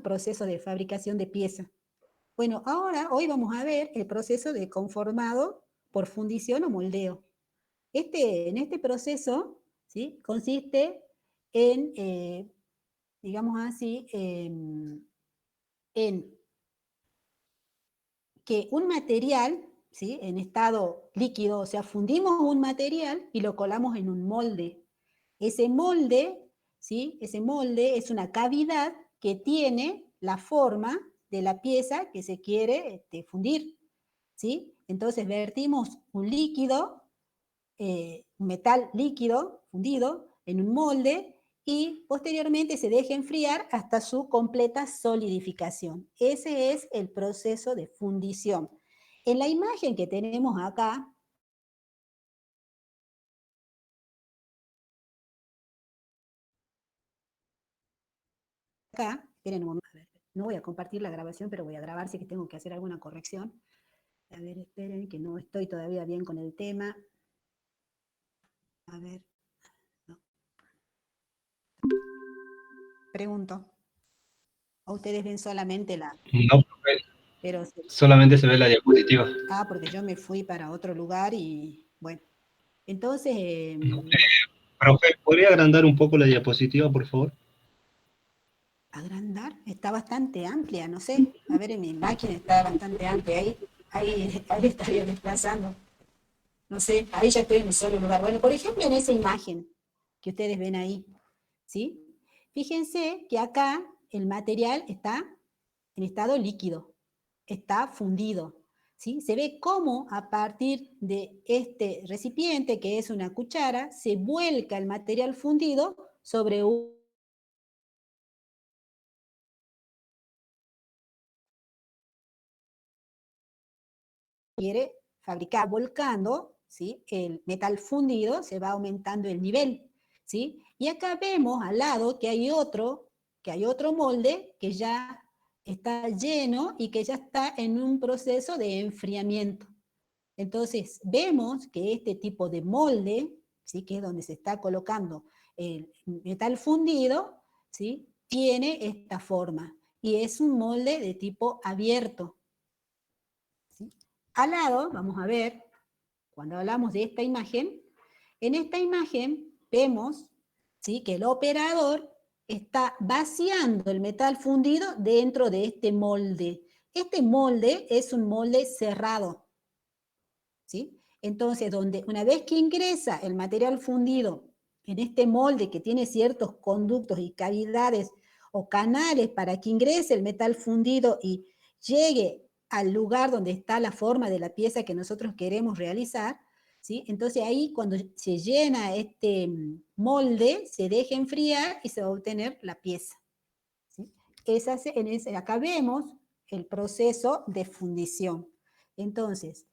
procesos de fabricación de piezas. Bueno, hoy vamos a ver el proceso de conformado por fundición o moldeo. En este proceso, ¿sí?, consiste en, digamos así, en que un material, ¿sí?, en estado líquido, o sea, fundimos un material y lo colamos en un molde. Ese molde, ¿sí?, ese molde es una cavidad que tiene la forma de la pieza que se quiere fundir, ¿sí? Entonces vertimos un líquido, un metal líquido fundido en un molde y posteriormente se deja enfriar hasta su completa solidificación. Ese es el proceso de fundición. En la imagen que tenemos acá, esperen un momento, no voy a compartir la grabación, pero voy a grabar si que tengo que hacer alguna corrección. A ver, esperen, que no estoy todavía bien con el tema. A ver, no. Pregunto. ¿O ustedes ven solamente la...? No, profe, Pero, solamente se ve la diapositiva. porque yo me fui para otro lugar y, bueno. Entonces, Profe, ¿podría agrandar un poco la diapositiva, por favor? agrandar, está bastante amplia, no sé. A ver, en mi máquina está bastante amplia. Ahí estaría desplazando. No sé, ahí ya estoy en un solo lugar. Bueno, por ejemplo, en esa imagen que ustedes ven ahí, ¿sí? Fíjense que acá el material está en estado líquido, está fundido, ¿sí? Se ve cómo a partir de este recipiente, que es una cuchara, se vuelca el material fundido sobre un... quiere fabricar, volcando, ¿sí?, el metal fundido, se va aumentando el nivel, ¿sí? Y acá vemos al lado que hay otro molde que ya está lleno y que ya está en un proceso de enfriamiento. Entonces, vemos que este tipo de molde, ¿sí?, que es donde se está colocando el metal fundido, ¿sí?, tiene esta forma y es un molde de tipo abierto, ¿sí? Al lado, vamos a ver, cuando hablamos de esta imagen, en esta imagen vemos, ¿sí?, que el operador está vaciando el metal fundido dentro de este molde. Este molde es un molde cerrado, ¿sí? Entonces, una vez que ingresa el material fundido en este molde que tiene ciertos conductos y cavidades o canales para que ingrese el metal fundido y llegue al lugar donde está la forma de la pieza que nosotros queremos realizar, ¿sí? Entonces ahí cuando se llena este molde, se deja enfriar y se va a obtener la pieza, ¿sí? Acá vemos el proceso de fundición. Entonces,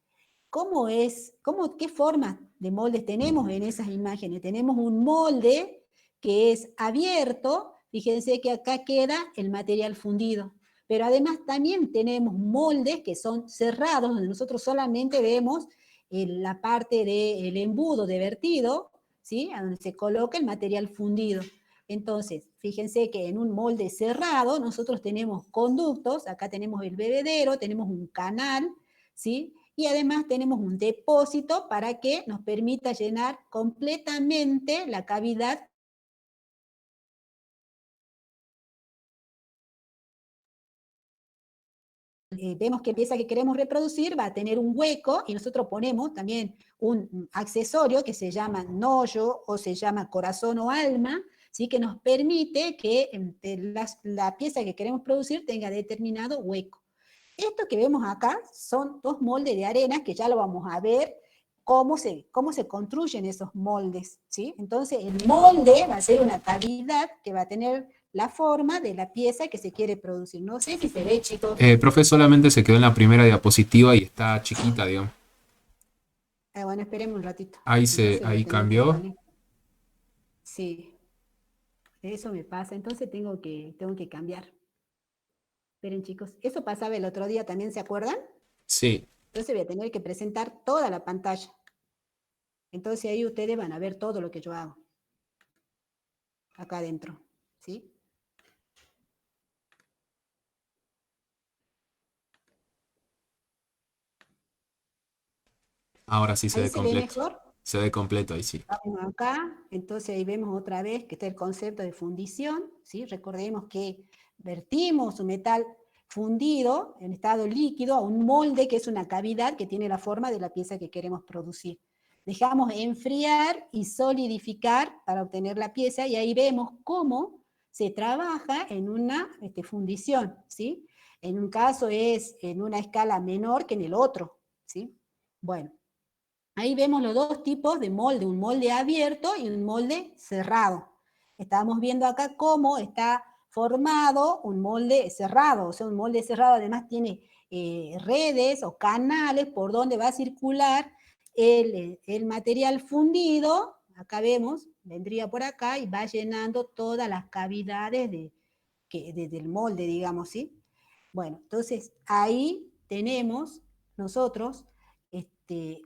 ¿qué forma de moldes tenemos en esas imágenes? Tenemos un molde que es abierto, fíjense que acá queda el material fundido, pero además también tenemos moldes que son cerrados, donde nosotros solamente vemos la parte del embudo de vertido, ¿sí?, a donde se coloca el material fundido. Entonces, fíjense que en un molde cerrado nosotros tenemos conductos, acá tenemos el bebedero, tenemos un canal, ¿sí?, y además tenemos un depósito para que nos permita llenar completamente la cavidad. Vemos que pieza que queremos reproducir va a tener un hueco y nosotros ponemos también un accesorio que se llama nollo o se llama corazón o alma, ¿sí?, que nos permite que la pieza que queremos producir tenga determinado hueco. Esto que vemos acá son dos moldes de arena que ya lo vamos a ver cómo se construyen esos moldes, ¿sí? Entonces el molde va a ser una cavidad que va a tener la forma de la pieza que se quiere producir. No sé si se ve, chicos. Profe, solamente se quedó en la primera diapositiva y está chiquita, digamos. Bueno, esperemos un ratito. Entonces voy a Ahí tener que cambió. poner. Sí, eso me pasa. Entonces tengo que cambiar. Esperen, chicos. Eso pasaba el otro día también, ¿se acuerdan? Sí. Entonces voy a tener que presentar toda la pantalla. Entonces ahí ustedes van a ver todo lo que yo hago. Acá adentro, ¿sí? Ahora sí se Ahí ve se ve completo. mejor. Se ve completo ahí sí. Vamos acá, entonces ahí vemos otra vez que está el concepto de fundición, ¿sí? Recordemos que vertimos un metal fundido en estado líquido a un molde que es una cavidad que tiene la forma de la pieza que queremos producir. Dejamos enfriar y solidificar para obtener la pieza y ahí vemos cómo se trabaja en una fundición, ¿sí? En un caso es en una escala menor que en el otro, ¿sí? Bueno. Ahí vemos los dos tipos de molde, un molde abierto y un molde cerrado. Estamos viendo acá cómo está formado un molde cerrado, o sea, un molde cerrado además tiene redes o canales por donde va a circular el material fundido, acá vemos, vendría por acá y va llenando todas las cavidades del molde, digamos, ¿sí? Bueno, entonces ahí tenemos nosotros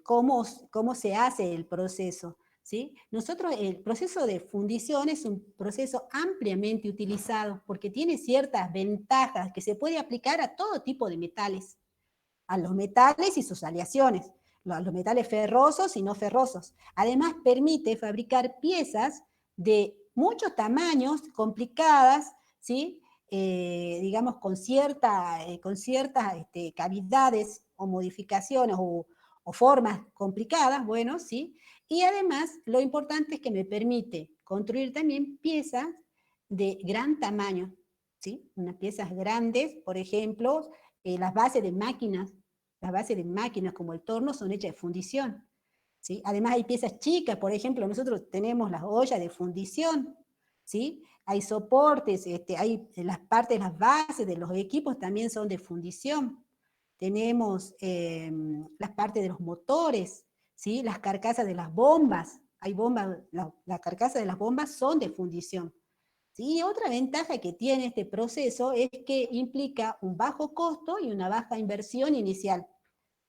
cómo se hace el proceso. ¿Sí? Nosotros, el proceso de fundición es un proceso ampliamente utilizado porque tiene ciertas ventajas que se puede aplicar a todo tipo de metales, a los metales y sus aleaciones, a los metales ferrosos y no ferrosos. Además, permite fabricar piezas de muchos tamaños, complicadas, ¿sí? Digamos, con ciertas cavidades o modificaciones o formas complicadas, bueno, ¿sí? Y además, lo importante es que me permite construir también piezas de gran tamaño, ¿sí? Unas piezas grandes, por ejemplo, las bases de máquinas como el torno son hechas de fundición, ¿sí? Además hay piezas chicas, por ejemplo, nosotros tenemos las ollas de fundición, ¿sí? Hay soportes, hay las partes, las bases de los equipos también son de fundición. Tenemos las partes de los motores, ¿sí? Las carcasas de las bombas, hay bombas, la carcasa de las bombas son de fundición. ¿Sí? Y otra ventaja que tiene este proceso es que implica un bajo costo y una baja inversión inicial,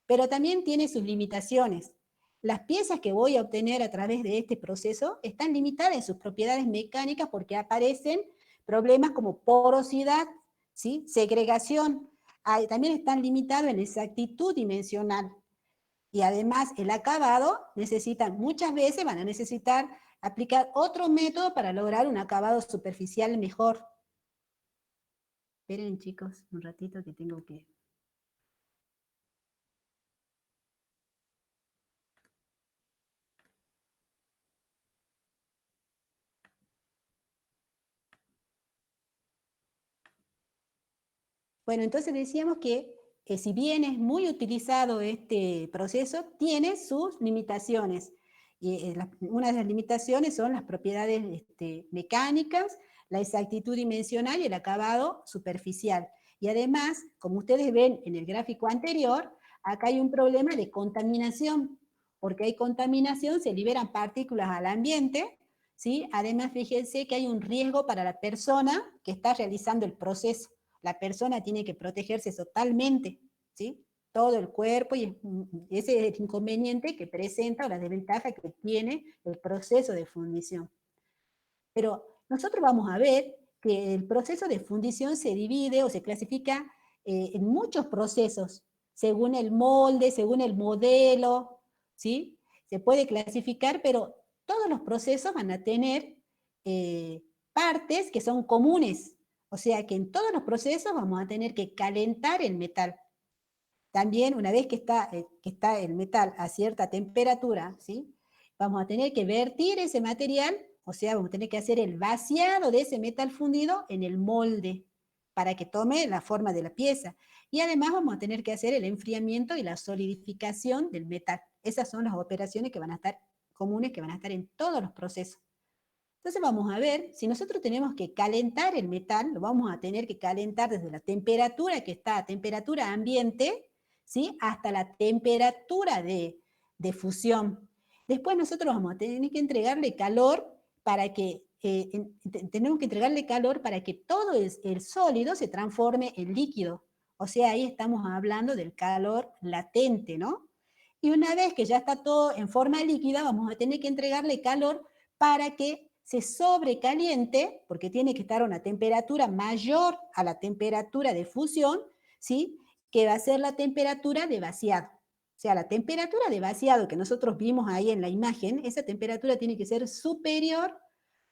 pero también tiene sus limitaciones. Las piezas que voy a obtener a través de este proceso están limitadas en sus propiedades mecánicas porque aparecen problemas como porosidad, ¿sí? Segregación, también están limitados en exactitud dimensional. Y además el acabado muchas veces van a necesitar aplicar otro método para lograr un acabado superficial mejor. Esperen chicos, un ratito que tengo que... Bueno, entonces decíamos que si bien es muy utilizado este proceso, tiene sus limitaciones. Y, una de las limitaciones son las propiedades mecánicas, la exactitud dimensional y el acabado superficial. Y además, como ustedes ven en el gráfico anterior, acá hay un problema de contaminación, porque hay contaminación, se liberan partículas al ambiente, ¿sí? Además, fíjense que hay un riesgo para la persona que está realizando el proceso. La persona tiene que protegerse totalmente, ¿sí? Todo el cuerpo, y ese es el inconveniente que presenta o la desventaja que tiene el proceso de fundición. Pero nosotros vamos a ver que el proceso de fundición se divide o se clasifica en muchos procesos, según el molde, según el modelo, ¿sí? Se puede clasificar, pero todos los procesos van a tener partes que son comunes, o sea que en todos los procesos vamos a tener que calentar el metal. También una vez que está el metal a cierta temperatura, ¿sí? Vamos a tener que vertir ese material, o sea, vamos a tener que hacer el vaciado de ese metal fundido en el molde para que tome la forma de la pieza. Y además vamos a tener que hacer el enfriamiento y la solidificación del metal. Esas son las operaciones que van a estar comunes, que van a estar en todos los procesos. Entonces vamos a ver, si nosotros tenemos que calentar el metal, lo vamos a tener que calentar desde la temperatura que está a temperatura ambiente, ¿sí? Hasta la temperatura de fusión. Después nosotros vamos a tener que entregarle calor para que, tenemos que entregarle calor para que todo el sólido se transforme en líquido. O sea, ahí estamos hablando del calor latente, ¿no? Y una vez que ya está todo en forma líquida, vamos a tener que entregarle calor para que se sobrecaliente, porque tiene que estar a una temperatura mayor a la temperatura de fusión, ¿sí? Que va a ser la temperatura de vaciado, sea, la temperatura de vaciado que nosotros vimos ahí en la imagen, esa temperatura tiene que ser superior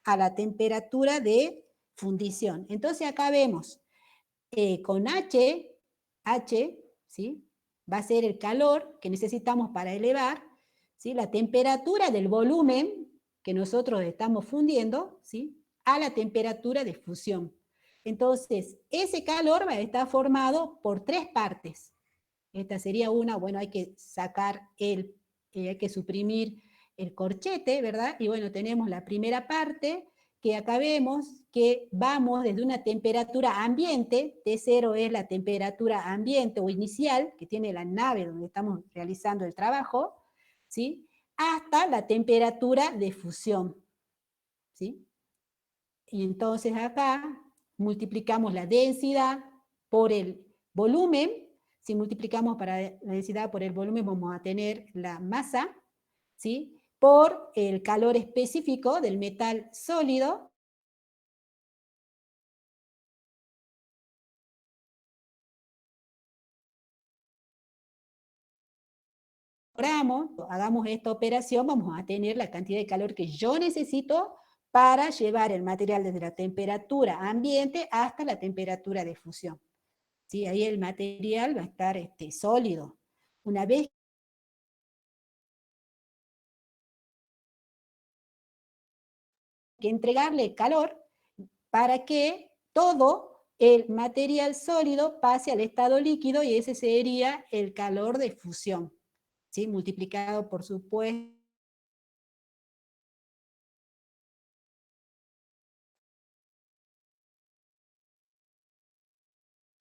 a la temperatura de fundición. Entonces acá vemos, con H, ¿sí? Va a ser el calor que necesitamos para elevar, ¿sí? La temperatura del volumen que nosotros estamos fundiendo, ¿sí? A la temperatura de fusión. Entonces, ese calor va a estar formado por 3 partes. Esta sería una, bueno, hay que sacar hay que suprimir el corchete, ¿verdad? Y bueno, tenemos la primera parte, que acá vemos que vamos desde una temperatura ambiente, T0 es la temperatura ambiente o inicial que tiene la nave donde estamos realizando el trabajo, ¿sí? Hasta la temperatura de fusión, ¿sí? Y entonces acá multiplicamos la densidad por el volumen. Si multiplicamos para la densidad por el volumen, vamos a tener la masa, ¿sí? Por el calor específico del metal sólido. Hagamos esta operación, vamos a tener la cantidad de calor que yo necesito para llevar el material desde la temperatura ambiente hasta la temperatura de fusión. ¿Sí? Ahí el material va a estar sólido. Una vez que entregarle calor para que todo el material sólido pase al estado líquido y ese sería el calor de fusión, ¿sí? Multiplicado por supuesto.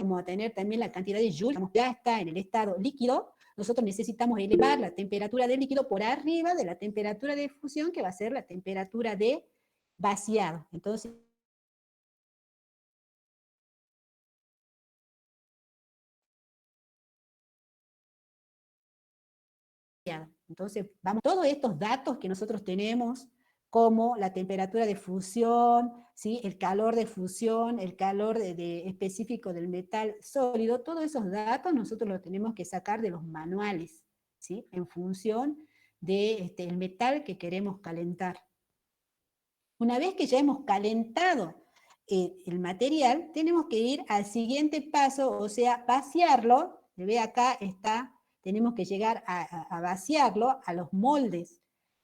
Vamos a tener también la cantidad de joules, ya está en el estado líquido, nosotros necesitamos elevar la temperatura del líquido por arriba de la temperatura de fusión, que va a ser la temperatura de vaciado. Entonces, vamos, todos estos datos que nosotros tenemos, como la temperatura de fusión, ¿sí? El calor de fusión, el calor específico del metal sólido, todos esos datos nosotros los tenemos que sacar de los manuales, ¿sí? En función del el metal que queremos calentar. Una vez que ya hemos calentado el material, tenemos que ir al siguiente paso, o sea, vaciarlo. Ve acá está, tenemos que llegar a vaciarlo a los moldes.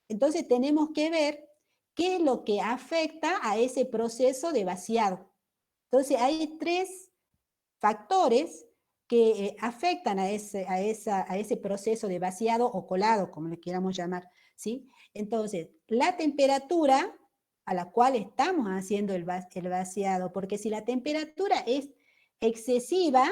Entonces tenemos que ver qué es lo que afecta a ese proceso de vaciado. Entonces hay 3 factores que afectan a ese proceso de vaciado o colado, como le queramos llamar, ¿sí? Entonces, la temperatura a la cual estamos haciendo el vaciado, porque si la temperatura es excesiva,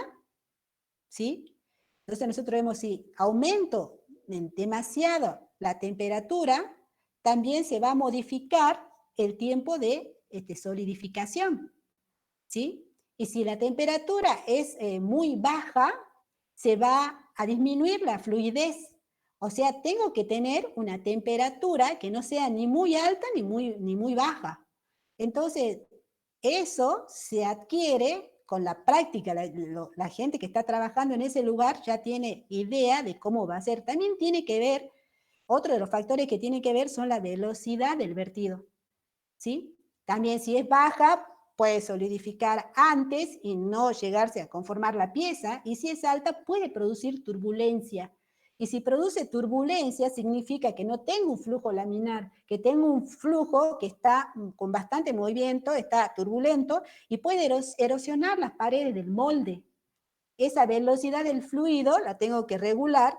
¿sí? Entonces nosotros vemos si aumento demasiado la temperatura, también se va a modificar el tiempo de solidificación, ¿sí? Y si la temperatura es muy baja, se va a disminuir la fluidez. O sea, tengo que tener una temperatura que no sea ni muy alta ni muy baja. Entonces, eso se adquiere con la práctica. La gente que está trabajando en ese lugar ya tiene idea de cómo va a ser. También tiene que ver, otro de los factores que tiene que ver son la velocidad del vertido, ¿sí? También si es baja, puede solidificar antes y no llegarse a conformar la pieza, y si es alta, puede producir turbulencia. Y si produce turbulencia, significa que no tengo un flujo laminar, que tengo un flujo que está con bastante movimiento, está turbulento, y puede erosionar las paredes del molde. Esa velocidad del fluido la tengo que regular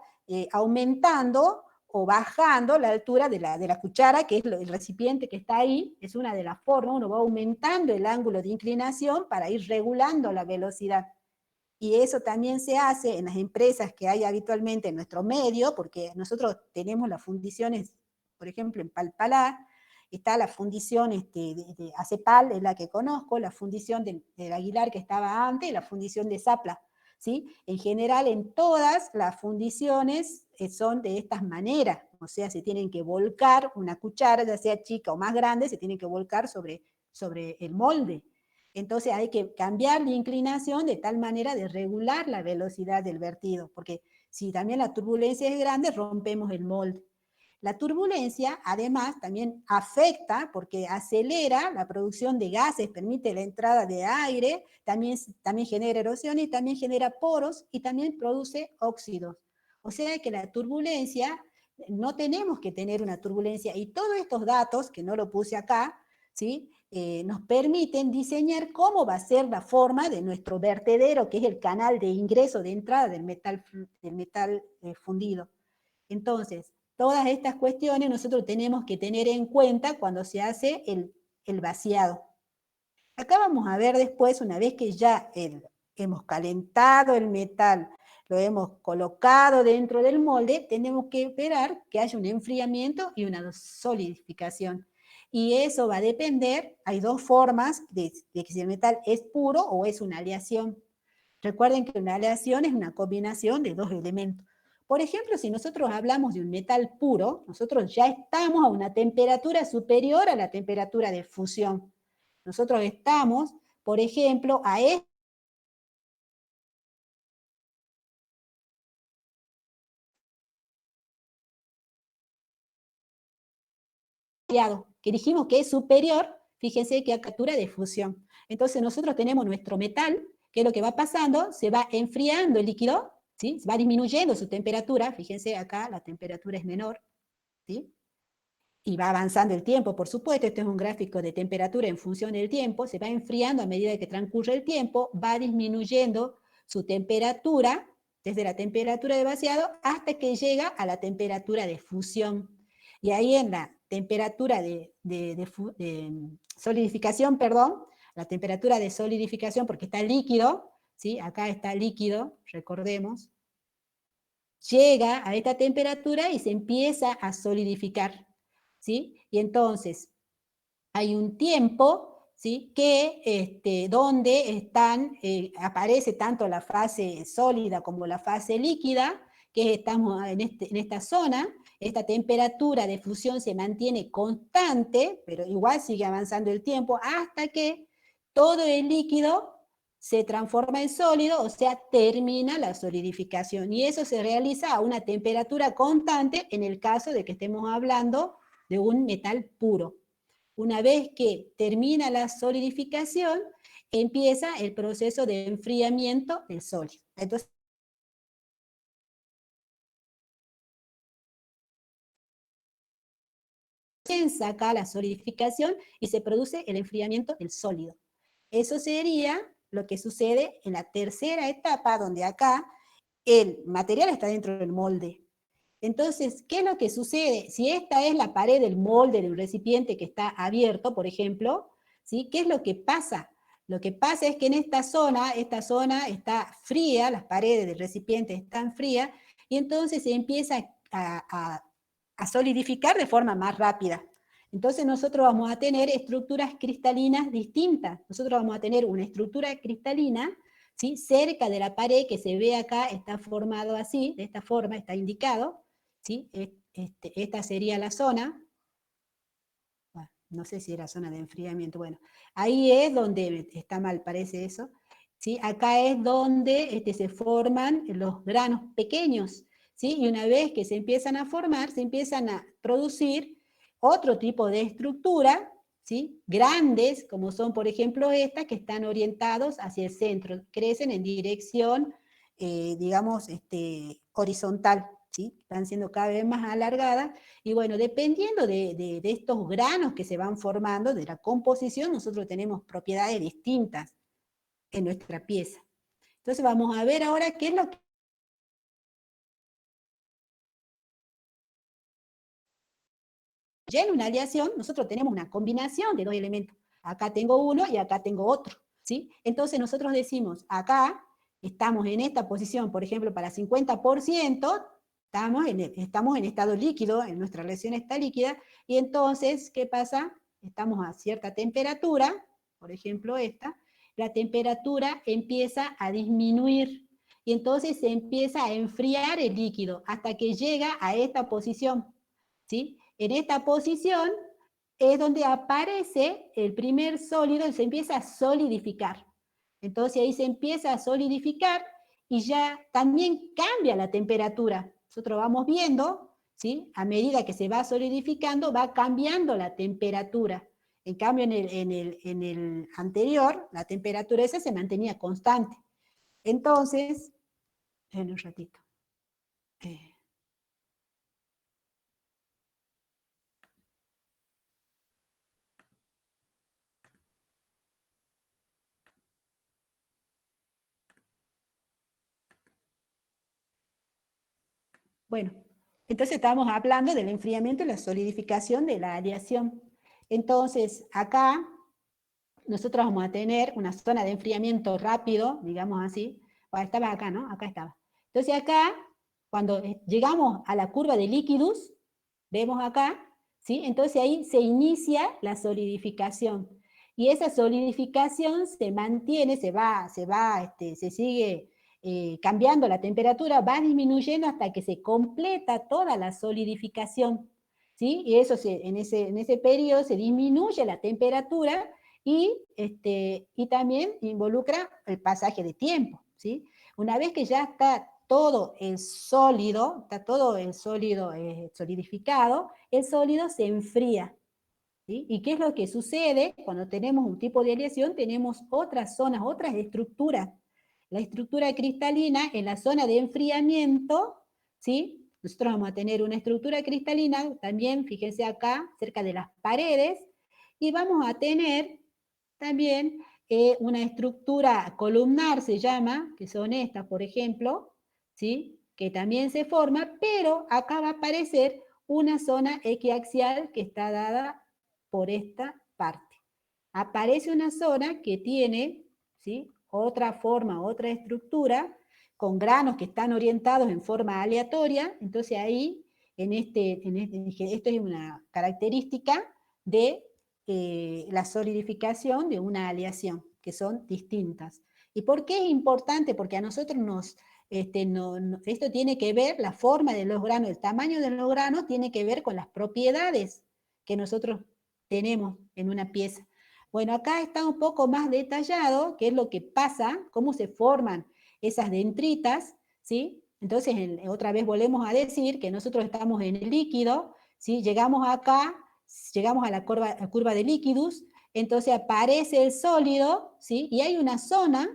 aumentando o bajando la altura de la cuchara, que es el recipiente que está ahí, es una de las formas, uno va aumentando el ángulo de inclinación para ir regulando la velocidad. Y eso también se hace en las empresas que hay habitualmente en nuestro medio, porque nosotros tenemos las fundiciones, por ejemplo, en Palpalá, está la fundición de Acepal, es la que conozco, la fundición del Aguilar que estaba antes, y la fundición de Zapla, ¿sí? En general, en todas las fundiciones son de estas maneras, o sea, se tienen que volcar una cuchara, ya sea chica o más grande, se tiene que volcar sobre el molde. Entonces hay que cambiar la inclinación de tal manera de regular la velocidad del vertido, porque si también la turbulencia es grande, rompemos el molde. La turbulencia, además, también afecta porque acelera la producción de gases, permite la entrada de aire, también genera erosión y también genera poros y también produce óxidos. O sea que la turbulencia, no tenemos que tener una turbulencia, y todos estos datos, que no lo puse acá, ¿sí? Nos permiten diseñar cómo va a ser la forma de nuestro vertedero, que es el canal de ingreso, de entrada del metal fundido. Entonces, todas estas cuestiones nosotros tenemos que tener en cuenta cuando se hace el vaciado. Acá vamos a ver después, una vez que ya hemos calentado el metal, lo hemos colocado dentro del molde, tenemos que esperar que haya un enfriamiento y una solidificación. Y eso va a depender, hay dos formas de si el metal es puro o es una aleación. Recuerden que una aleación es una combinación de dos elementos. Por ejemplo, si nosotros hablamos de un metal puro, nosotros ya estamos a una temperatura superior a la temperatura de fusión. Nosotros estamos, por ejemplo, a este que dijimos que es superior, fíjense que a captura de fusión. Entonces nosotros tenemos nuestro metal, que es lo que va pasando, se va enfriando el líquido, ¿sí? Va disminuyendo su temperatura, fíjense acá la temperatura es menor, ¿sí? Y va avanzando el tiempo, por supuesto, este es un gráfico de temperatura en función del tiempo, se va enfriando a medida que transcurre el tiempo, va disminuyendo su temperatura, desde la temperatura de vaciado hasta que llega a la temperatura de fusión. Y ahí en la temperatura de solidificación, perdón, la temperatura de solidificación, porque está líquido, ¿sí? Acá está líquido, recordemos, llega a esta temperatura y se empieza a solidificar, ¿sí? Y entonces hay un tiempo, ¿sí? Que donde aparece tanto la fase sólida como la fase líquida, que estamos en esta zona. Esta temperatura de fusión se mantiene constante, pero igual sigue avanzando el tiempo hasta que todo el líquido se transforma en sólido, o sea, termina la solidificación. Y eso se realiza a una temperatura constante en el caso de que estemos hablando de un metal puro. Una vez que termina la solidificación, empieza el proceso de enfriamiento del sólido. Entonces, comienza acá la solidificación y se produce el enfriamiento del sólido. Eso sería lo que sucede en la tercera etapa, donde acá el material está dentro del molde. Entonces, ¿qué es lo que sucede? Si esta es la pared del molde del recipiente que está abierto, por ejemplo, ¿sí? ¿Qué es lo que pasa? Lo que pasa es que en esta zona está fría, las paredes del recipiente están frías, y entonces se empieza a solidificar de forma más rápida. Entonces nosotros vamos a tener estructuras cristalinas distintas. Nosotros vamos a tener una estructura cristalina, ¿sí? Cerca de la pared, que se ve acá, está formado así, de esta forma, está indicado, ¿sí? Esta sería la zona. Bueno, no sé si era zona de enfriamiento. Bueno, ahí es donde está mal, parece eso. ¿Sí? Acá es donde se forman los granos pequeños, ¿sí? Y una vez que se empiezan a formar, se empiezan a producir otro tipo de estructura, ¿sí? Grandes, como son, por ejemplo, estas, que están orientados hacia el centro, crecen en dirección, digamos, horizontal, ¿sí? Están siendo cada vez más alargadas, y bueno, dependiendo de estos granos que se van formando, de la composición, nosotros tenemos propiedades distintas en nuestra pieza. Entonces vamos a ver ahora qué es lo que... Ya en una aleación nosotros tenemos una combinación de dos elementos. Acá tengo uno y acá tengo otro, ¿sí? Entonces nosotros decimos, acá estamos en esta posición, por ejemplo, para 50%, estamos en estado líquido, en nuestra reacción está líquida, y entonces, ¿qué pasa? Estamos a cierta temperatura, por ejemplo esta, la temperatura empieza a disminuir, y entonces se empieza a enfriar el líquido hasta que llega a esta posición, ¿sí? En esta posición es donde aparece el primer sólido y se empieza a solidificar. Entonces ahí se empieza a solidificar y ya también cambia la temperatura. Nosotros vamos viendo, ¿sí? A medida que se va solidificando, va cambiando la temperatura. En cambio, en el anterior, la temperatura esa se mantenía constante. Entonces, en un ratito. Bueno, entonces estamos hablando del enfriamiento y la solidificación de la aleación. Entonces, acá nosotros vamos a tener una zona de enfriamiento rápido, digamos así. Bueno, estaba acá, ¿no? Acá estaba. Entonces acá, cuando llegamos a la curva de líquidos, vemos acá, ¿sí? Entonces ahí se inicia la solidificación. Y esa solidificación se mantiene, se sigue cambiando la temperatura, va disminuyendo hasta que se completa toda la solidificación, ¿sí? Y eso en ese periodo se disminuye la temperatura y también involucra el pasaje de tiempo, ¿sí? Una vez que ya está todo el sólido solidificado, el sólido se enfría. ¿Sí? ¿Y qué es lo que sucede? Cuando tenemos un tipo de aleación, tenemos otras zonas, otras estructuras. La estructura cristalina en la zona de enfriamiento, ¿sí? Nosotros vamos a tener una estructura cristalina, también, fíjense acá, cerca de las paredes, y vamos a tener también una estructura columnar, se llama, que son estas, por ejemplo, ¿sí? Que también se forma, pero acá va a aparecer una zona equiaxial que está dada por esta parte. Aparece una zona que tiene, ¿sí? Otra forma, otra estructura, con granos que están orientados en forma aleatoria, entonces ahí, esto es una característica de la solidificación de una aleación, que son distintas. ¿Y por qué es importante? Porque a nosotros esto tiene que ver, la forma de los granos, el tamaño de los granos tiene que ver con las propiedades que nosotros tenemos en una pieza. Bueno, acá está un poco más detallado qué es lo que pasa, cómo se forman esas dendritas, ¿sí? Entonces, otra vez volvemos a decir que nosotros estamos en el líquido, ¿sí? Llegamos acá, llegamos a la curva de líquidos, entonces aparece el sólido, ¿sí? Y hay una zona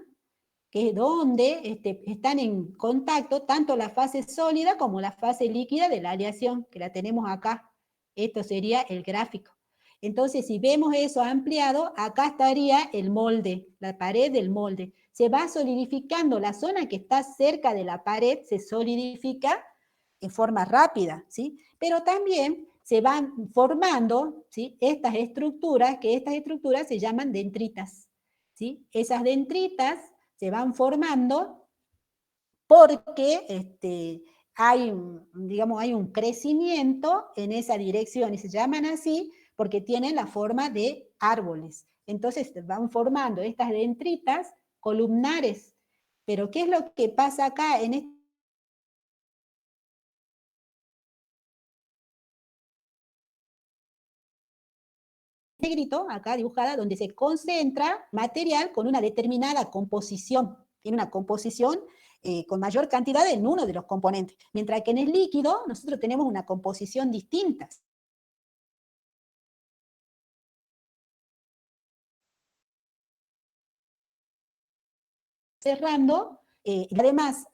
que es donde están en contacto tanto la fase sólida como la fase líquida de la aleación, que la tenemos acá. Esto sería el gráfico. Entonces, si vemos eso ampliado, acá estaría el molde, la pared del molde. Se va solidificando, la zona que está cerca de la pared se solidifica en forma rápida, ¿sí? Pero también se van formando, ¿sí? Estas estructuras, que estas estructuras se llaman dendritas, ¿sí? Esas dendritas se van formando porque digamos, hay un crecimiento en esa dirección, y se llaman así porque tienen la forma de árboles. Entonces van formando estas dendritas columnares. Pero ¿qué es lo que pasa acá en este negrito, acá dibujada, donde se concentra material con una determinada composición? Tiene una composición con mayor cantidad en uno de los componentes, mientras que en el líquido nosotros tenemos una composición distinta. Cerrando, y además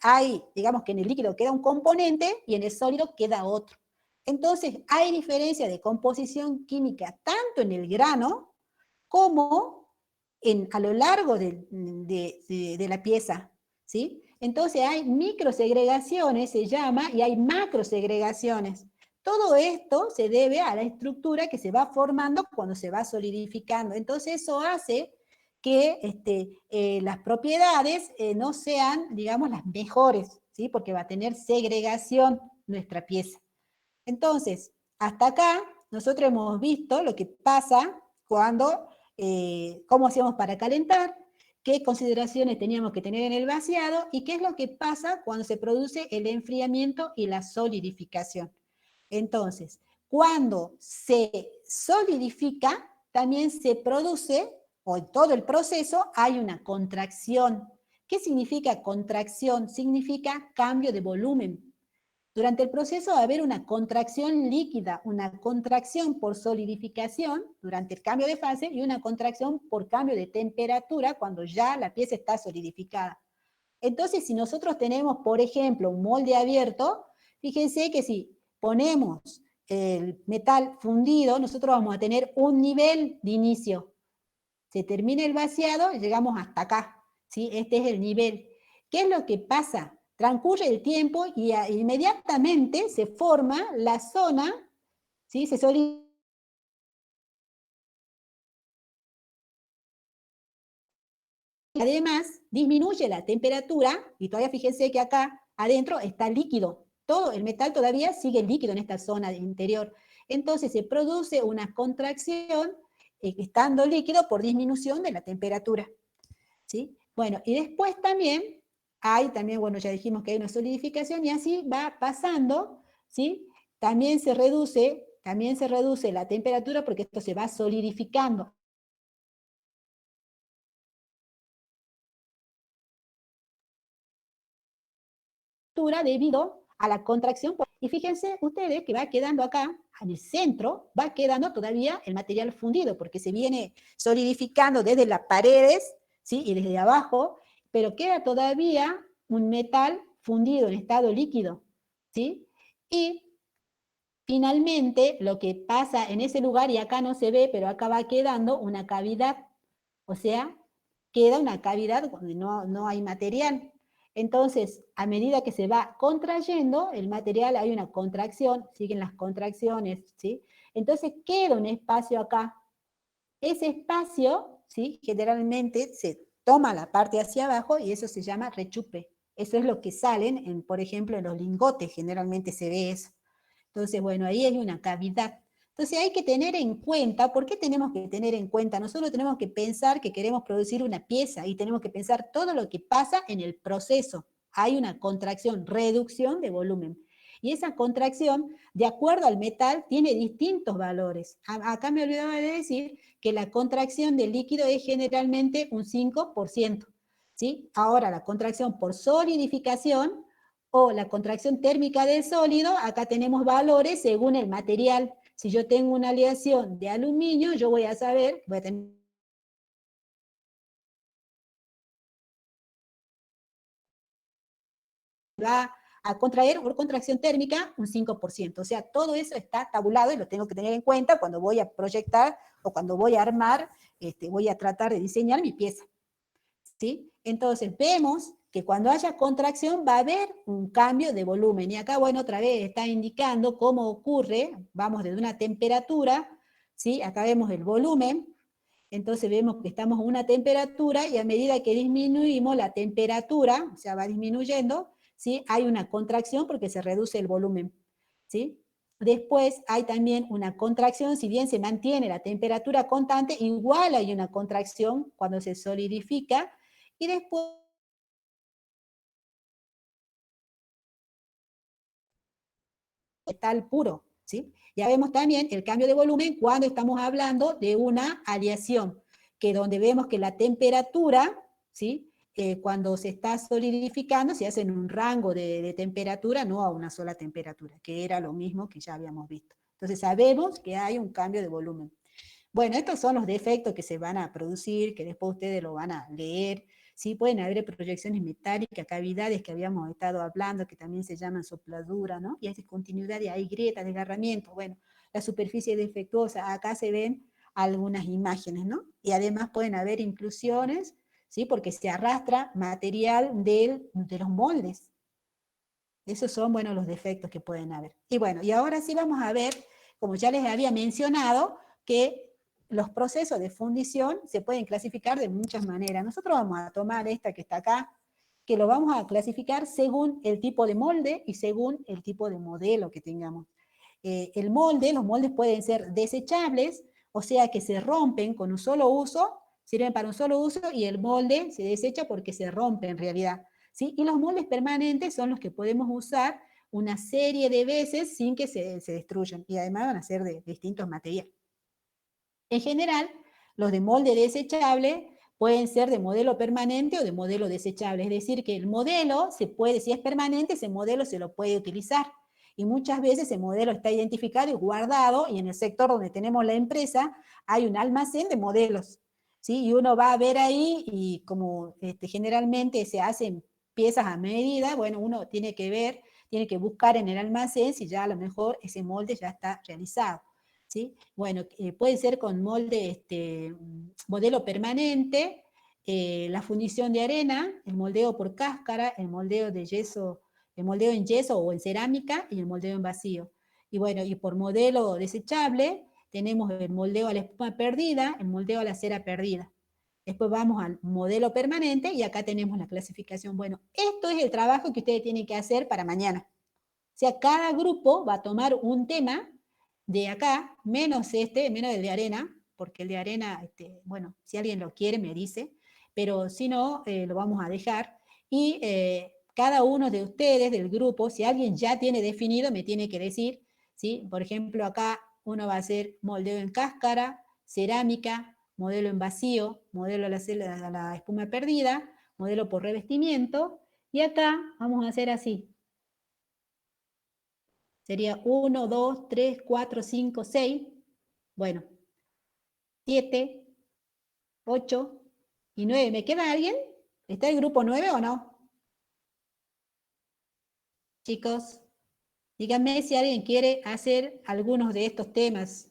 digamos que en el líquido queda un componente y en el sólido queda otro. Entonces hay diferencia de composición química tanto en el grano como a lo largo de la pieza, ¿sí? Entonces hay microsegregaciones, se llama, y hay macrosegregaciones. Todo esto se debe a la estructura que se va formando cuando se va solidificando. Entonces eso hace que las propiedades no sean, digamos, las mejores, ¿sí? Porque va a tener segregación nuestra pieza. Entonces, hasta acá nosotros hemos visto lo que pasa cuando, cómo hacíamos para calentar, qué consideraciones teníamos que tener en el vaciado y qué es lo que pasa cuando se produce el enfriamiento y la solidificación. Entonces, cuando se solidifica, también se produce, o en todo el proceso, hay una contracción. ¿Qué significa contracción? Significa cambio de volumen. Durante el proceso va a haber una contracción líquida, una contracción por solidificación durante el cambio de fase y una contracción por cambio de temperatura cuando ya la pieza está solidificada. Entonces, si nosotros tenemos, por ejemplo, un molde abierto, fíjense que si ponemos el metal fundido, nosotros vamos a tener un nivel de inicio. Se termina el vaciado y llegamos hasta acá, ¿sí? Este es el nivel. ¿Qué es lo que pasa? Transcurre el tiempo y inmediatamente se forma la zona, ¿sí? Se solidifica. Además, disminuye la temperatura, y todavía fíjense que acá adentro está líquido. Todo el metal todavía sigue líquido en esta zona interior. Entonces se produce una contracción estando líquido por disminución de la temperatura. ¿Sí? Bueno, y después también bueno, ya dijimos que hay una solidificación y así va pasando, ¿sí? También se reduce la temperatura porque esto se va solidificando. Debido a la contracción. Y fíjense ustedes que va quedando acá, en el centro, va quedando todavía el material fundido, porque se viene solidificando desde las paredes, ¿sí? Y desde abajo, pero queda todavía un metal fundido en estado líquido, ¿sí? Y finalmente, lo que pasa en ese lugar, y acá no se ve, pero acá va quedando una cavidad, o sea, queda una cavidad donde no hay material. Entonces, a medida que se va contrayendo el material, hay una contracción, siguen las contracciones, ¿sí? Entonces queda un espacio acá. Ese espacio, ¿sí? Generalmente se toma la parte hacia abajo y eso se llama rechupe. Eso es lo que salen, por ejemplo, en los lingotes, generalmente se ve eso. Entonces, bueno, ahí hay una cavidad. Entonces hay que tener en cuenta, ¿por qué tenemos que tener en cuenta? Nosotros tenemos que pensar que queremos producir una pieza y tenemos que pensar todo lo que pasa en el proceso. Hay una contracción, reducción de volumen. Y esa contracción, de acuerdo al metal, tiene distintos valores. Acá me olvidaba de decir que la contracción del líquido es generalmente un 5%. ¿Sí? Ahora, la contracción por solidificación o la contracción térmica del sólido, acá tenemos valores según el material. Si yo tengo una aleación de aluminio, yo voy a saber, voy a tener va a contraer por contracción térmica un 5%. O sea, todo eso está tabulado y lo tengo que tener en cuenta cuando voy a proyectar o cuando voy a armar, voy a tratar de diseñar mi pieza. ¿Sí? Entonces vemos que cuando haya contracción va a haber un cambio de volumen. Y acá, bueno, otra vez está indicando cómo ocurre, vamos desde una temperatura, ¿sí? Acá vemos el volumen, entonces vemos que estamos a una temperatura y a medida que disminuimos la temperatura, o sea, va disminuyendo, ¿sí? Hay una contracción porque se reduce el volumen, ¿sí? Después hay también una contracción, si bien se mantiene la temperatura constante, igual hay una contracción cuando se solidifica, y después metal puro, ¿sí? Ya vemos también el cambio de volumen cuando estamos hablando de una aleación, que donde vemos que la temperatura, ¿sí? Cuando se está solidificando se hace en un rango de temperatura, no a una sola temperatura, que era lo mismo que ya habíamos visto. Entonces sabemos que hay un cambio de volumen. Bueno, estos son los defectos que se van a producir, que después ustedes lo van a leer. Sí, pueden haber proyecciones metálicas, cavidades que habíamos estado hablando, que también se llaman sopladura, ¿no? Y hay discontinuidad y hay grietas, desgarramientos. Bueno, la superficie defectuosa, acá se ven algunas imágenes, ¿no? Y además pueden haber inclusiones, ¿sí? Porque se arrastra material de los moldes. Esos son, bueno, los defectos que pueden haber. Y bueno, y ahora sí vamos a ver, como ya les había mencionado, que los procesos de fundición se pueden clasificar de muchas maneras. Nosotros vamos a tomar esta que está acá, que lo vamos a clasificar según el tipo de molde y según el tipo de modelo que tengamos. Los moldes pueden ser desechables, o sea que se rompen con un solo uso, sirven para un solo uso y el molde se desecha porque se rompe en realidad. ¿Sí? Y los moldes permanentes son los que podemos usar una serie de veces sin que se destruyan, y además van a ser de distintos materiales. En general, los de molde desechable pueden ser de modelo permanente o de modelo desechable, es decir, que el modelo se puede, si es permanente, ese modelo se lo puede utilizar. Y muchas veces ese modelo está identificado y guardado, y en el sector donde tenemos la empresa hay un almacén de modelos, ¿sí? Y uno va a ver ahí, y como generalmente se hacen piezas a medida, bueno, uno tiene que ver, tiene que buscar en el almacén si ya a lo mejor ese molde ya está realizado, ¿sí? Bueno, puede ser con molde, modelo permanente, la fundición de arena, el moldeo por cáscara, el moldeo de yeso, el moldeo en yeso o en cerámica y el moldeo en vacío. Y bueno, y por modelo desechable tenemos el moldeo a la espuma perdida, el moldeo a la cera perdida. Después vamos al modelo permanente y acá tenemos la clasificación. Bueno, esto es el trabajo que ustedes tienen que hacer para mañana. O sea, cada grupo va a tomar un tema de acá, menos menos el de arena, porque el de arena, bueno, si alguien lo quiere me dice, pero si no, lo vamos a dejar. Y cada uno de ustedes del grupo, si alguien ya tiene definido, me tiene que decir, ¿sí? Por ejemplo, acá uno va a hacer moldeo en cáscara, cerámica, modelo en vacío, modelo a la espuma perdida, modelo por revestimiento, y acá vamos a hacer así. Sería 1, 2, 3, 4, 5, 6. Bueno, 7, 8 y 9. ¿Me queda alguien? ¿Está el grupo 9 o no? Chicos, díganme si alguien quiere hacer algunos de estos temas.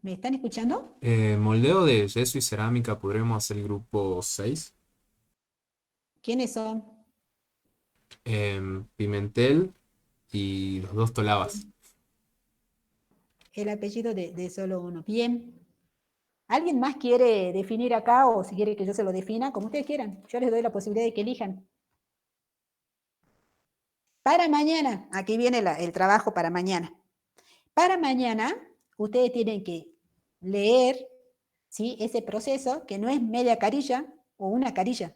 ¿Me están escuchando? Moldeo de yeso y cerámica, podremos hacer el grupo 6. ¿Quiénes son? Pimentel y los dos Tolabas. El apellido de solo uno. Bien. ¿Alguien más quiere definir acá o si quiere que yo se lo defina? Como ustedes quieran. Yo les doy la posibilidad de que elijan. Para mañana, aquí viene el trabajo para mañana. Para mañana, ustedes tienen que leer, ¿sí?, ese proceso, que no es media carilla o una carilla.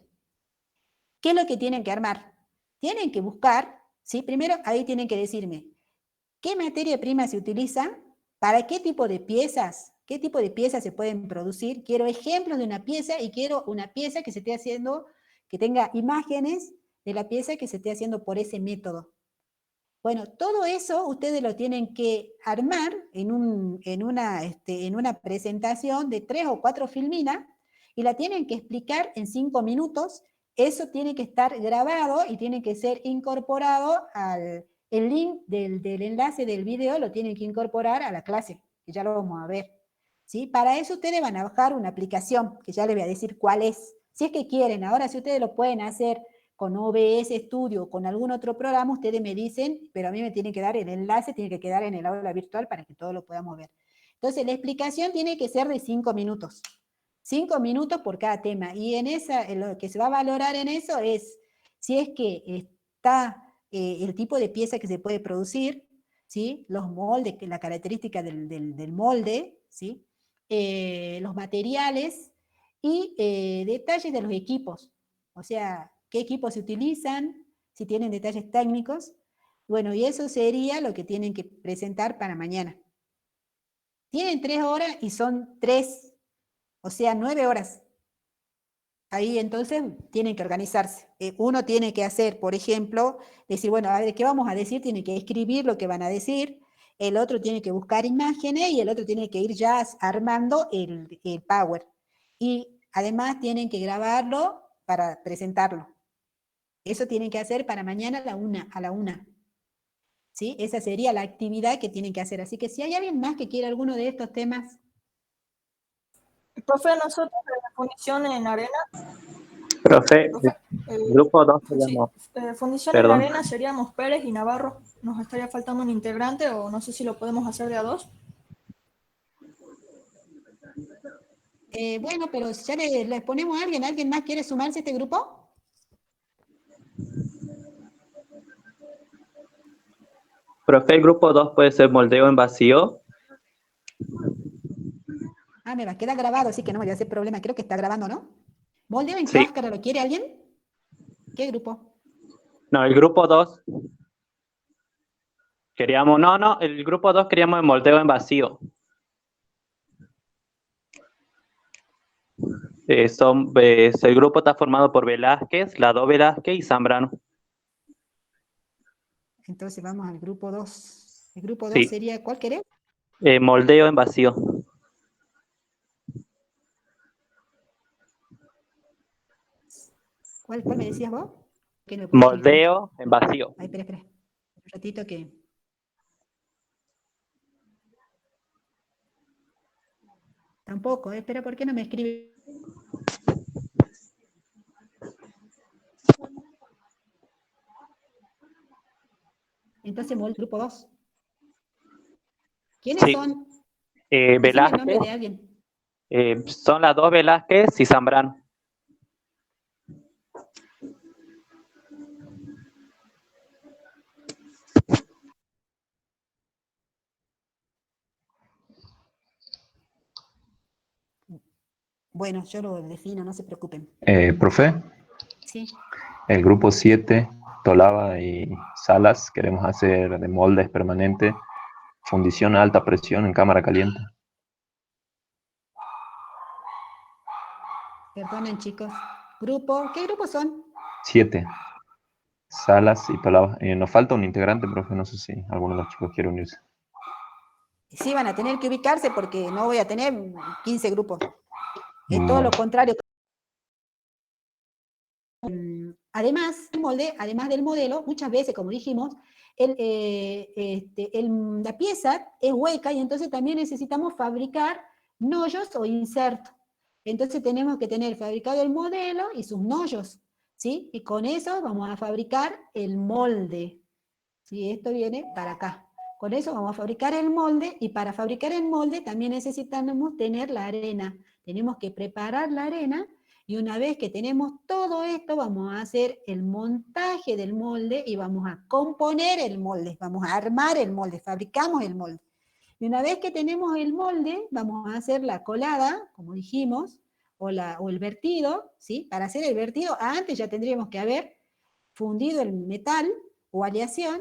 ¿Qué es lo que tienen que armar? Tienen que buscar, ¿sí? Primero ahí tienen que decirme, ¿qué materia prima se utiliza? ¿Para qué tipo de piezas? ¿Qué tipo de piezas se pueden producir? Quiero ejemplos de una pieza y quiero una pieza que se esté haciendo, que tenga imágenes de la pieza que se esté haciendo por ese método. Bueno, todo eso ustedes lo tienen que armar en una presentación de 3 o 4 filminas y la tienen que explicar en 5 minutos. Eso tiene que estar grabado y tiene que ser incorporado el link del enlace del video, lo tienen que incorporar a la clase, que ya lo vamos a ver, ¿sí? Para eso ustedes van a bajar una aplicación, que ya les voy a decir cuál es. Si es que quieren, ahora si ustedes lo pueden hacer con OBS Studio o con algún otro programa, ustedes me dicen, pero a mí me tienen que dar el enlace, tiene que quedar en el aula virtual para que todos lo podamos ver. Entonces, la explicación tiene que ser de 5 minutos. 5 minutos por cada tema. Y en lo que se va a valorar en eso es si es que está el tipo de pieza que se puede producir, ¿sí? Los moldes, la característica del molde, ¿sí? Los materiales y detalles de los equipos. O sea, qué equipos se utilizan, si tienen detalles técnicos. Bueno, y eso sería lo que tienen que presentar para mañana. Tienen 3 horas y son 3, o sea, 9 horas. Ahí entonces tienen que organizarse. Uno tiene que hacer, por ejemplo, decir, bueno, a ver, ¿qué vamos a decir? Tiene que escribir lo que van a decir. El otro tiene que buscar imágenes y el otro tiene que ir ya armando el Power. Y además tienen que grabarlo para presentarlo. Eso tienen que hacer para mañana a la una. ¿Sí? Esa sería la actividad que tienen que hacer. Así que si hay alguien más que quiere alguno de estos temas. Profe, nosotros de la fundición en arena. Profe, grupo 2 Sí, seríamos. fundición Perdón. en arena seríamos Pérez y Navarro. Nos estaría faltando un integrante o no sé si lo podemos hacer de a 2. Bueno, pero ya les ponemos a alguien. ¿Alguien más quiere sumarse a este grupo? Profe, el grupo 2 puede ser moldeo en vacío. Ah, me va a quedar grabado, así que no me voy a hacer problema. Creo que está grabando, ¿no? ¿Moldeo en Sí. cáscara lo quiere alguien? ¿Qué grupo? No, el grupo 2. Queríamos, no, el grupo 2 queríamos el moldeo en vacío. El grupo está formado por Velázquez, Lado Velázquez y Zambrano. Entonces vamos al grupo 2. El grupo 2 Sí. sería, ¿cuál querés? Moldeo en vacío. ¿Cuál me decías vos? Que no me pusiste el link. Moldeo en vacío. Ay, espera. Un ratito que... Tampoco, espera, ¿por qué no me escribe? Entonces, grupo 2. ¿Quiénes Sí. son? Decime el nombre Velázquez. de alguien. Son las dos Velázquez y Zambrano. Bueno, yo lo defino, no se preocupen. Profe, Sí. el grupo 7, Tolava y Salas, queremos hacer de moldes permanentes, fundición a alta presión en cámara caliente. Perdonen, chicos. Grupo, ¿qué grupos son? 7, Salas y Tolava. Nos falta un integrante, profe, no sé si alguno de los chicos quiere unirse. Sí, van a tener que ubicarse porque no voy a tener 15 grupos. Es todo lo contrario. Además del modelo, muchas veces, como dijimos, la pieza es hueca y entonces también necesitamos fabricar nollos o insertos. Entonces tenemos que tener fabricado el modelo y sus nollos, ¿sí? Y con eso vamos a fabricar el molde. ¿Sí? Esto viene para acá. Con eso vamos a fabricar el molde, y para fabricar el molde también necesitamos tener la arena. Tenemos que preparar la arena, y una vez que tenemos todo esto, vamos a hacer el montaje del molde, y vamos a componer el molde, vamos a armar el molde, fabricamos el molde. Y una vez que tenemos el molde, vamos a hacer la colada, como dijimos, o el vertido, ¿sí? Para hacer el vertido, antes ya tendríamos que haber fundido el metal o aleación,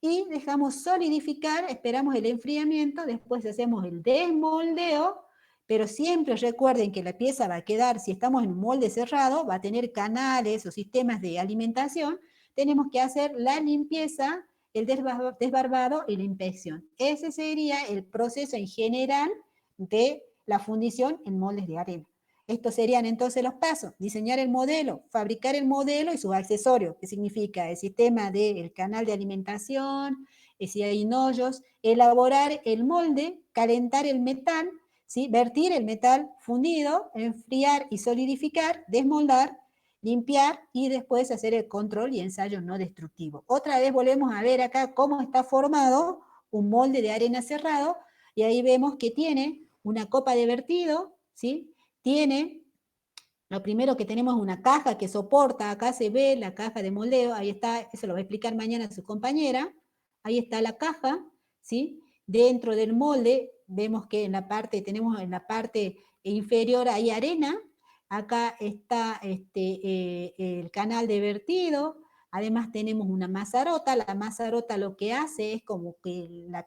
y dejamos solidificar, esperamos el enfriamiento, después hacemos el desmoldeo, pero siempre recuerden que la pieza va a quedar, si estamos en un molde cerrado, va a tener canales o sistemas de alimentación, tenemos que hacer la limpieza, el desbarbado y la inspección. Ese sería el proceso en general de la fundición en moldes de arena. Estos serían entonces los pasos: diseñar el modelo, fabricar el modelo y sus accesorios, que significa el sistema del canal de alimentación, si hay nollos, elaborar el molde, calentar el metal, ¿sí? Vertir el metal fundido, enfriar y solidificar, desmoldar, limpiar y después hacer el control y ensayo no destructivo. Otra vez volvemos a ver acá cómo está formado un molde de arena cerrado, y ahí vemos que tiene una copa de vertido, ¿sí? Tiene, lo primero que tenemos es una caja que soporta, acá se ve la caja de moldeo, ahí está, eso lo va a explicar mañana su compañera, ahí está la caja, ¿sí? Dentro del molde vemos que tenemos en la parte inferior hay arena, acá está el canal de vertido, además tenemos una mazarota, la mazarota lo que hace es como que la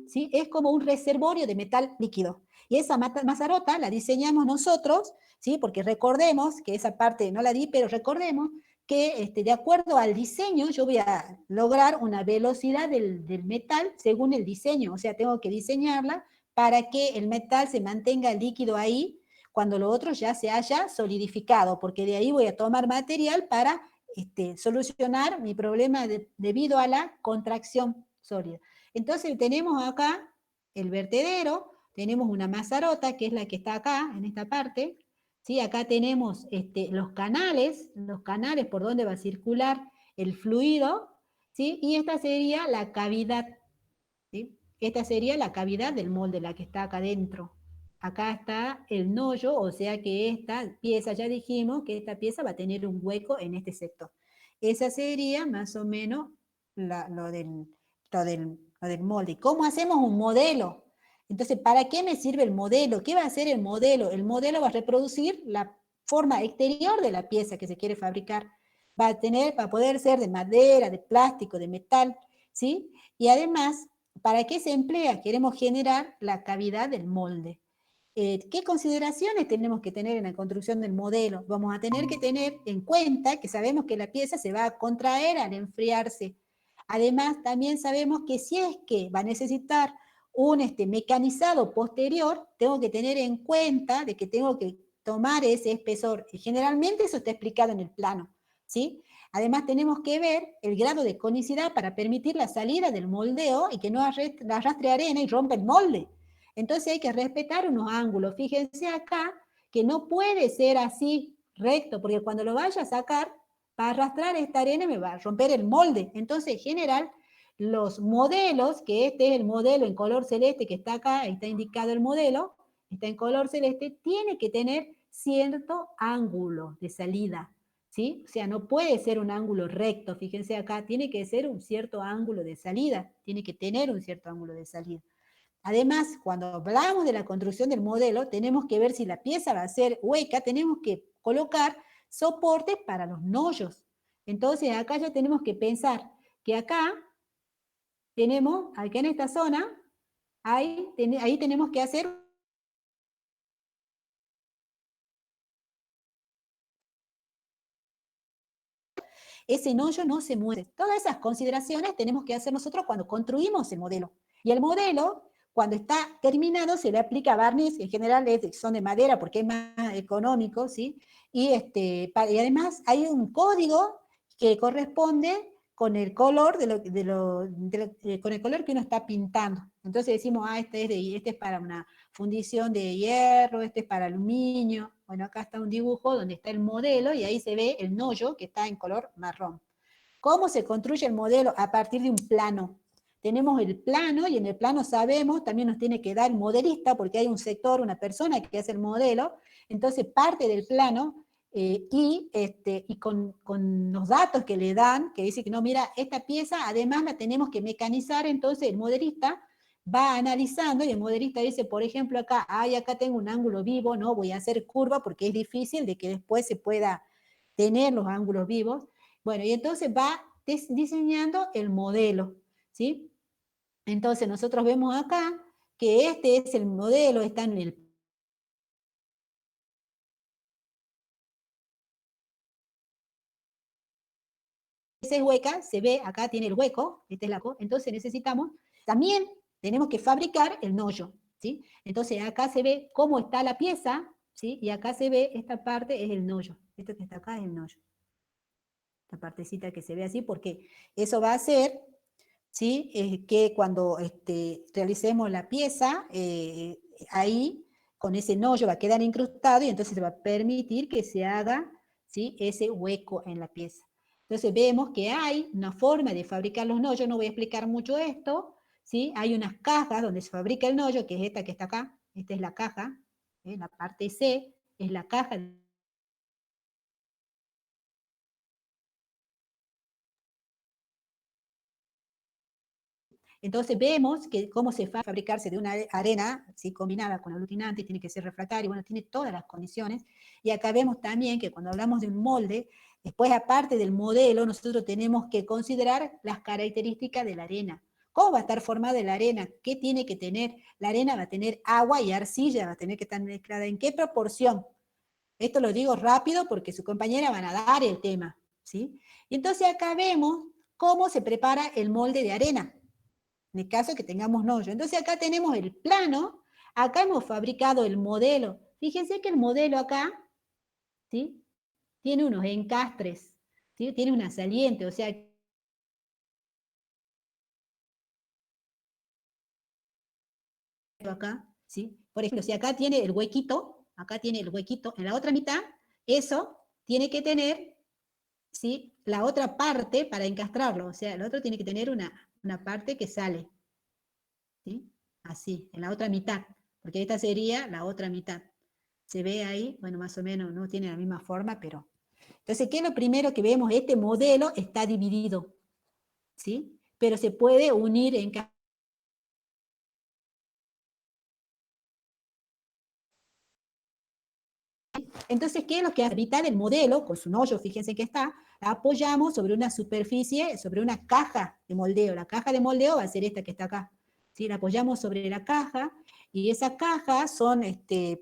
¿sí? Es como un reservorio de metal líquido. Y esa mazarota la diseñamos nosotros, ¿sí? Porque recordemos que esa parte no la di, pero recordemos que de acuerdo al diseño yo voy a lograr una velocidad del metal según el diseño. O sea, tengo que diseñarla para que el metal se mantenga líquido ahí cuando lo otro ya se haya solidificado, porque de ahí voy a tomar material para solucionar mi problema debido a la contracción sólida. Entonces tenemos acá el vertedero, tenemos una mazarota, que es la que está acá, en esta parte, ¿sí? Acá tenemos los canales por donde va a circular el fluido, ¿sí? Y esta sería la cavidad, ¿sí? Esta sería la cavidad del molde, la que está acá adentro. Acá está el nollo, o sea que esta pieza, ya dijimos que esta pieza va a tener un hueco en este sector. Esa sería más o menos lo del molde. ¿Cómo hacemos un modelo? Entonces, ¿para qué me sirve el modelo? ¿Qué va a hacer el modelo? El modelo va a reproducir la forma exterior de la pieza que se quiere fabricar. Va a poder ser de madera, de plástico, de metal, ¿sí? Y además, ¿para qué se emplea? Queremos generar la cavidad del molde. ¿Qué consideraciones tenemos que tener en la construcción del modelo? Vamos a tener que tener en cuenta que sabemos que la pieza se va a contraer al enfriarse. Además, también sabemos que si es que va a necesitar un mecanizado posterior, tengo que tener en cuenta de que tengo que tomar ese espesor. Y generalmente eso está explicado en el plano, ¿sí? Además, tenemos que ver el grado de conicidad para permitir la salida del moldeo y que no arrastre arena y rompa el molde. Entonces hay que respetar unos ángulos. Fíjense acá que no puede ser así recto, porque cuando lo vaya a sacar, para arrastrar esta arena me va a romper el molde. Entonces, en general, los modelos, que este es el modelo en color celeste que está acá, ahí está indicado el modelo, está en color celeste, tiene que tener cierto ángulo de salida, ¿sí? O sea, no puede ser un ángulo recto, fíjense acá, tiene que ser un cierto ángulo de salida, tiene que tener un cierto ángulo de salida. Además, cuando hablamos de la construcción del modelo, tenemos que ver si la pieza va a ser hueca, tenemos que colocar soportes para los nollos. Entonces, acá ya tenemos que pensar que acá tenemos, acá en esta zona, ahí tenemos que hacer ese nollo no se mueve. Todas esas consideraciones tenemos que hacer nosotros cuando construimos el modelo. Y el modelo, cuando está terminado, se le aplica barniz, en general son de madera porque es más económico, ¿sí? Y además hay un código que corresponde con el color con el color que uno está pintando. Entonces decimos, este es para una fundición de hierro, este es para aluminio. Bueno, acá está un dibujo donde está el modelo y ahí se ve el nollo que está en color marrón. ¿Cómo se construye el modelo? A partir de un plano. Tenemos el plano y en el plano sabemos, también nos tiene que dar el modelista porque hay un sector, una persona que hace el modelo, entonces parte del plano y con los datos que le dan, que dice que no, mira, esta pieza además la tenemos que mecanizar, entonces el modelista va analizando y el modelista dice, por ejemplo, acá tengo un ángulo vivo, no voy a hacer curva porque es difícil de que después se pueda tener los ángulos vivos. Bueno, y entonces va diseñando el modelo, ¿sí? Entonces nosotros vemos acá que este es el modelo, está en el esa es hueca, se ve, acá tiene el hueco, este es entonces necesitamos, también tenemos que fabricar el nollo, ¿sí? Entonces acá se ve cómo está la pieza, ¿sí? Y acá se ve, esta parte es el nollo, esto que está acá es el nollo. Esta partecita que se ve así, porque eso va a hacer, ¿sí? Que cuando realicemos la pieza, ahí, con ese nollo va a quedar incrustado y entonces se va a permitir que se haga, ¿sí? Ese hueco en la pieza. Entonces vemos que hay una forma de fabricar los nollos, no voy a explicar mucho esto, ¿sí? Hay unas cajas donde se fabrica el nollo, que es esta que está acá, esta es la caja, la parte C es la caja. Entonces vemos que cómo se va a fabricarse de una arena, ¿sí? Combinada con aglutinante, tiene que ser refractario, bueno, tiene todas las condiciones. Y acá vemos también que cuando hablamos de un molde, después aparte del modelo, nosotros tenemos que considerar las características de la arena. ¿Cómo va a estar formada la arena? ¿Qué tiene que tener? La arena va a tener agua y arcilla, va a tener que estar mezclada. ¿En qué proporción? Esto lo digo rápido porque su compañera van a dar el tema, ¿sí? Y entonces acá vemos cómo se prepara el molde de arena, en el caso que tengamos nollo. Entonces acá tenemos el plano, acá hemos fabricado el modelo. Fíjense que el modelo acá, ¿sí? Tiene unos encastres, ¿sí? Tiene una saliente, o sea, acá, ¿sí? Por ejemplo, si acá tiene el huequito, en la otra mitad, eso tiene que tener, ¿sí? La otra parte para encastrarlo, o sea, el otro tiene que tener una parte que sale, ¿sí? Así, en la otra mitad, porque esta sería la otra mitad. Se ve ahí, bueno, más o menos no tiene la misma forma, pero... Entonces, ¿qué es lo primero que vemos? Este modelo está dividido, ¿sí? Pero se puede unir en cada... Entonces, ¿qué es lo que hace? La mitad del modelo, con su hoyo, fíjense que está, la apoyamos sobre una superficie, sobre una caja de moldeo. La caja de moldeo va a ser esta que está acá. ¿Sí? La apoyamos sobre la caja, y esa caja son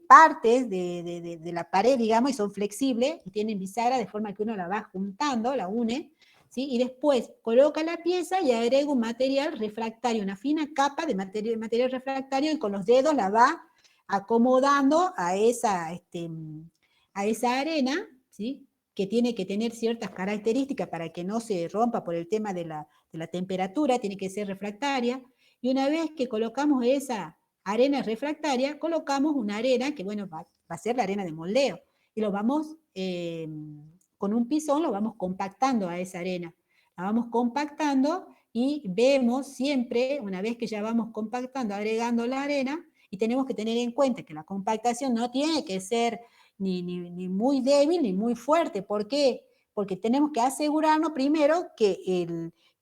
partes de la pared, digamos, y son flexibles, y tienen bisagra, de forma que uno la va juntando, la une, ¿sí? Y después coloca la pieza y agrega un material refractario, una fina capa de material refractario, y con los dedos la va acomodando a esa arena, ¿sí? Que tiene que tener ciertas características para que no se rompa por el tema de la temperatura, tiene que ser refractaria, y una vez que colocamos esa arena refractaria, colocamos una arena que, bueno, va a ser la arena de moldeo, y lo vamos, con un pisón, lo vamos compactando a esa arena. La vamos compactando y vemos siempre, una vez que ya vamos compactando, agregando la arena, y tenemos que tener en cuenta que la compactación no tiene que ser ni muy débil ni muy fuerte. ¿Por qué? Porque tenemos que asegurarnos primero que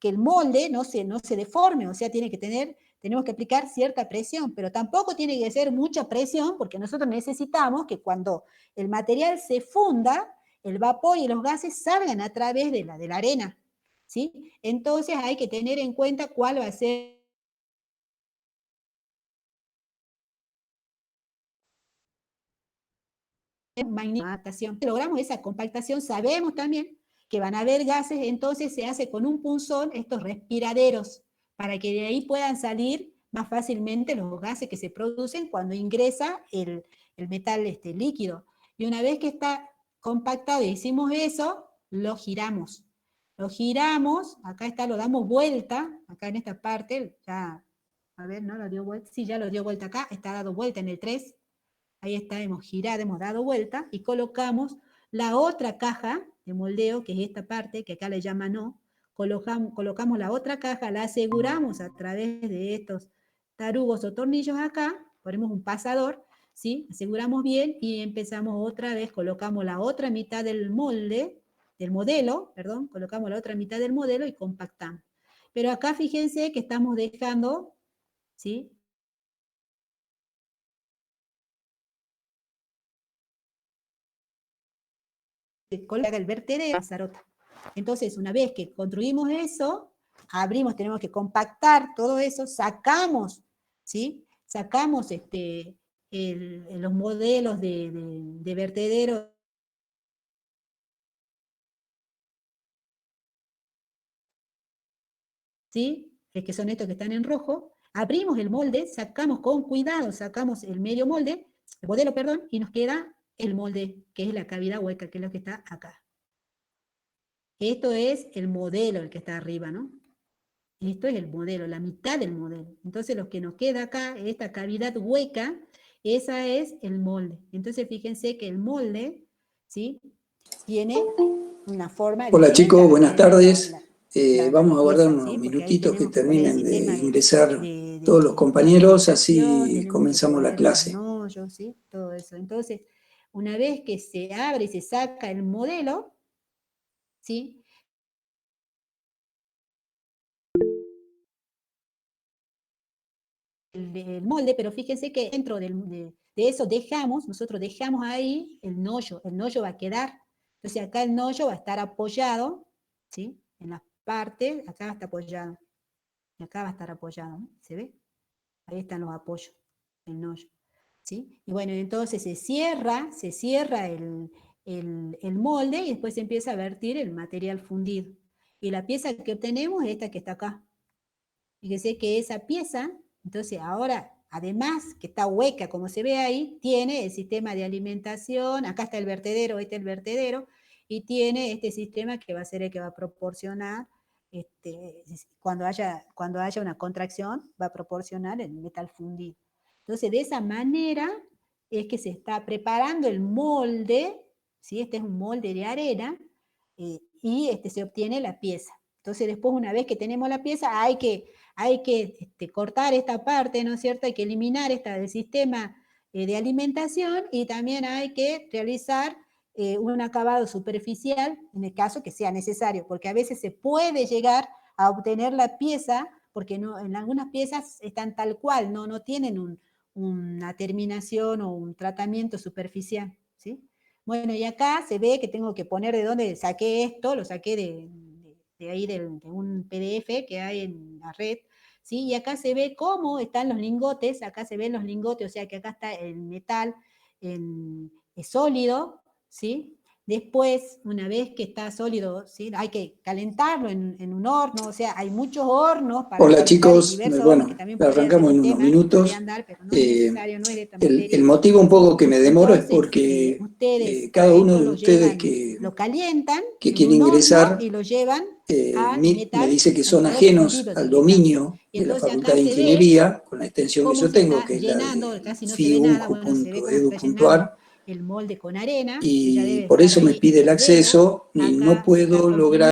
el molde no se deforme, o sea, tenemos que aplicar cierta presión, pero tampoco tiene que ser mucha presión, porque nosotros necesitamos que cuando el material se funda, el vapor y los gases salgan a través de la arena, ¿sí? Entonces hay que tener en cuenta cuál va a ser compactación. Si logramos esa compactación, sabemos también que van a haber gases, entonces se hace con un punzón estos respiraderos, para que de ahí puedan salir más fácilmente los gases que se producen cuando ingresa el metal líquido. Y una vez que está compactado y hicimos eso, lo giramos. Lo giramos, acá está, lo damos vuelta, acá en esta parte, ya, a ver, ¿no lo dio vuelta? Sí, ya lo dio vuelta acá, está dado vuelta en el 3. Ahí está, hemos girado, hemos dado vuelta, y colocamos la otra caja de moldeo, que es esta parte, que acá le llaman no, colocamos la otra caja, la aseguramos a través de estos tarugos o tornillos acá, ponemos un pasador, ¿sí? Aseguramos bien, y empezamos otra vez, colocamos la otra mitad del modelo, colocamos la otra mitad del modelo y compactamos. Pero acá fíjense que estamos dejando, ¿sí? Coloca el vertedero, Zarota. Entonces, una vez que construimos eso, abrimos, tenemos que compactar todo eso, sacamos, ¿sí? Sacamos los modelos de vertedero, ¿sí? Que son estos que están en rojo. Abrimos el molde, sacamos con cuidado, sacamos el medio molde, el modelo, perdón, y nos queda el molde, que es la cavidad hueca, que es lo que está acá. Esto es el modelo, el que está arriba, ¿no? Esto es el modelo, la mitad del modelo. Entonces lo que nos queda acá, esta cavidad hueca, esa es el molde. Entonces fíjense que el molde, ¿sí? Tiene una forma Hola distinta. chicos, buenas tardes. Vamos a guardar pieza, unos ¿sí? Porque ahí minutitos que tenemos que poner el terminen de sistema ingresar todos los compañeros, así tenemos que comenzamos la poner clase. los hoyos, ¿sí? Todo eso. Entonces, una vez que se abre y se saca el modelo, ¿sí? El molde, pero fíjense que dentro de eso nosotros dejamos ahí el nollo va a quedar. Entonces acá el nollo va a estar apoyado, ¿sí? En las partes, acá está apoyado, y acá va a estar apoyado, ¿no? ¿Se ve? Ahí están los apoyos, el nollo, ¿sí? Y bueno, entonces se cierra el molde, y después se empieza a vertir el material fundido. Y la pieza que obtenemos es esta que está acá. Fíjense que esa pieza, entonces ahora, además que está hueca, como se ve ahí, tiene el sistema de alimentación, acá está el vertedero, este es el vertedero, y tiene este sistema que va a ser el que va a proporcionar, cuando haya una contracción, va a proporcionar el metal fundido. Entonces, de esa manera es que se está preparando el molde, ¿sí? Este es un molde de arena, y se obtiene la pieza. Entonces, después, una vez que tenemos la pieza, hay que cortar esta parte, ¿no es cierto? Hay que eliminar del sistema de alimentación, y también hay que realizar un acabado superficial, en el caso que sea necesario, porque a veces se puede llegar a obtener la pieza, porque en algunas piezas están tal cual, no tienen una terminación o un tratamiento superficial, ¿sí? Bueno, y acá se ve que tengo que poner de dónde saqué esto, lo saqué de ahí de un PDF que hay en la red, ¿sí? Y acá se ve cómo están los lingotes, acá se ven los lingotes, o sea que acá está el metal sólido, ¿sí? Después, una vez que está sólido, ¿sí? Hay que calentarlo en un horno, o sea, hay muchos hornos para Hola calentar chicos, diversos bueno, hornos, que también podría arrancamos ser en un unos tema, minutos. podría andar, pero no es necesario, no es de esta El materia. motivo un poco que me demoro es Entonces, porque ustedes cada a uno esto de lo ustedes llevan, lo calientan que en quiere un horno ingresar y lo llevan al me metal, dice que al son metal ajenos fundido al tiene que estar. dominio Y de la entonces Facultad acá de se ve Ingeniería, con la extensión que cómo yo se tengo, está que es la llenando, de casi no se ve nada, bueno, se ve cómo se está llenando fiuncu.edu.ar, el molde con arena, que ya y debe por estar eso me ahí pide el luego. acceso y no Acá se está puedo lograr